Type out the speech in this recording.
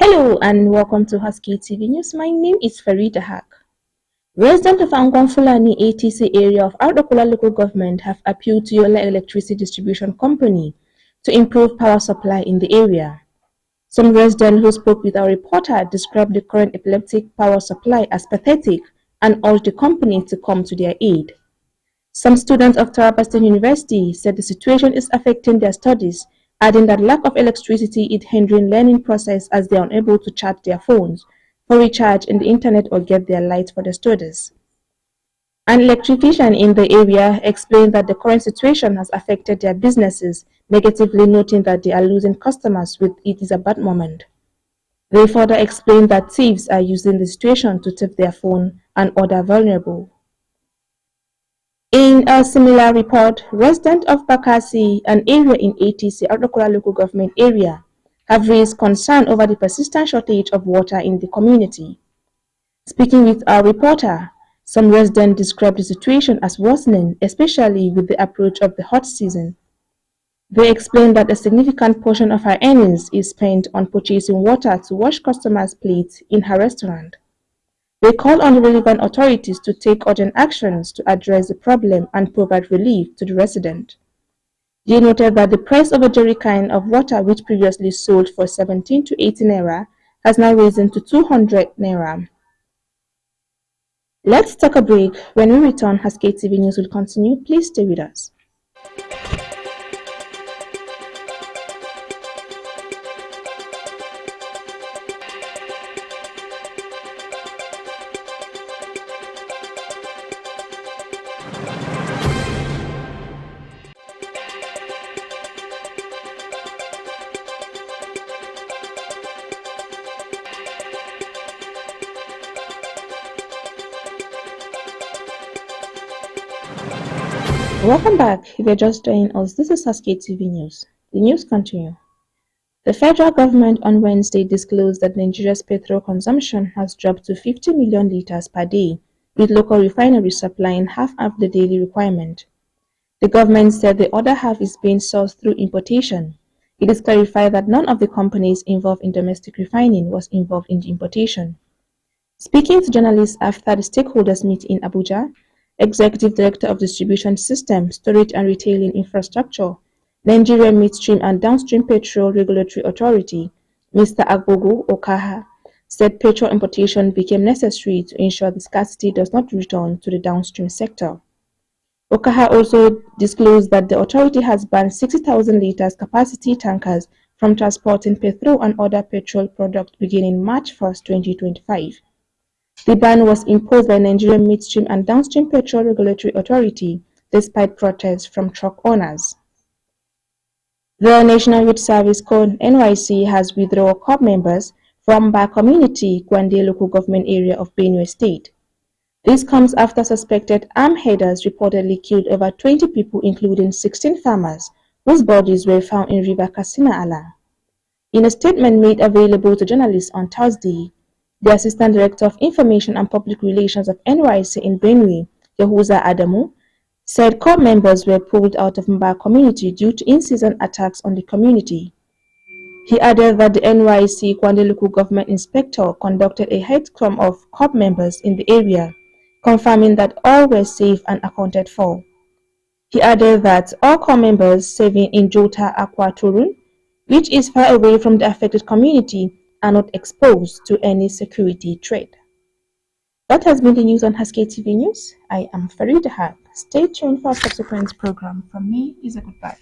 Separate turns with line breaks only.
Hello and welcome to Haske TV News. My name is Farida Haq. Residents of Angwan Fulani ATC area of Ardokola local government have appealed to Yola Electricity Distribution Company to improve power supply in the area. Some residents who spoke with our reporter described the current epileptic power supply as pathetic and urged the company to come to their aid. Some students of Taraba State University said the situation is affecting their studies, adding that lack of electricity is hindering learning process as they are unable to charge their phones for recharge in the internet or get their lights for their studies. An electrician in the area explained that the current situation has affected their businesses, negatively noting that they are losing customers with it is a bad moment. They further explained that thieves are using the situation to take their phone and other vulnerable. In a similar report, residents of Bakasi, an area in ATC Ardokola local government area, have raised concern over the persistent shortage of water in the community. Speaking with our reporter, some residents described the situation as worsening, especially with the approach of the hot season. They explained that a significant portion of her earnings is spent on purchasing water to wash customers' plates in her restaurant. They called on the relevant authorities to take urgent actions to address the problem and provide relief to the resident. They noted that the price of a jerrycan of water, which previously sold for 17 to 18 naira, has now risen to 200 naira. Let's take a break. When we return, Haske TV News will continue. Please stay with us. Welcome back. If you're just joining us, this is Haske TV News. The news continue. The federal government on Wednesday disclosed that Nigeria's petrol consumption has dropped to 50 million liters per day, with local refineries supplying half of the daily requirement. The government said the other half is being sourced through importation. It is clarified that none of the companies involved in domestic refining was involved in the importation. Speaking to journalists after the stakeholders meet in Abuja, Executive Director of Distribution System, Storage and Retailing Infrastructure, Nigeria Midstream and Downstream Petrol Regulatory Authority, Mr. Agbogo Okaha, said petrol importation became necessary to ensure the scarcity does not return to the downstream sector. Okaha also disclosed that the authority has banned 60,000 liters capacity tankers from transporting petrol and other petrol products beginning March 1, 2025. The ban was imposed by Nigerian Midstream and Downstream Petrol Regulatory Authority despite protests from truck owners. The National Youth Service Code (NYC) has withdrawn corps members from Ba community, Gwande local government area of Benue State. This comes after suspected armed headers reportedly killed over 20 people, including 16 farmers, whose bodies were found in River Katsina Ala. In a statement made available to journalists on Thursday, the Assistant Director of Information and Public Relations of NYC in Benue, Yehuza Adamu, said corps members were pulled out of Mba community due to incessant attacks on the community. He added that the NYC Gwande local government inspector conducted a headcount of corps members in the area, confirming that all were safe and accounted for. He added that all corps members serving in Jota Aqua Turun, which is far away from the affected community, are not exposed to any security threat. That has been the news on Haske TV News. I am Farida Haq. Stay tuned for a subsequent program. From me is a goodbye.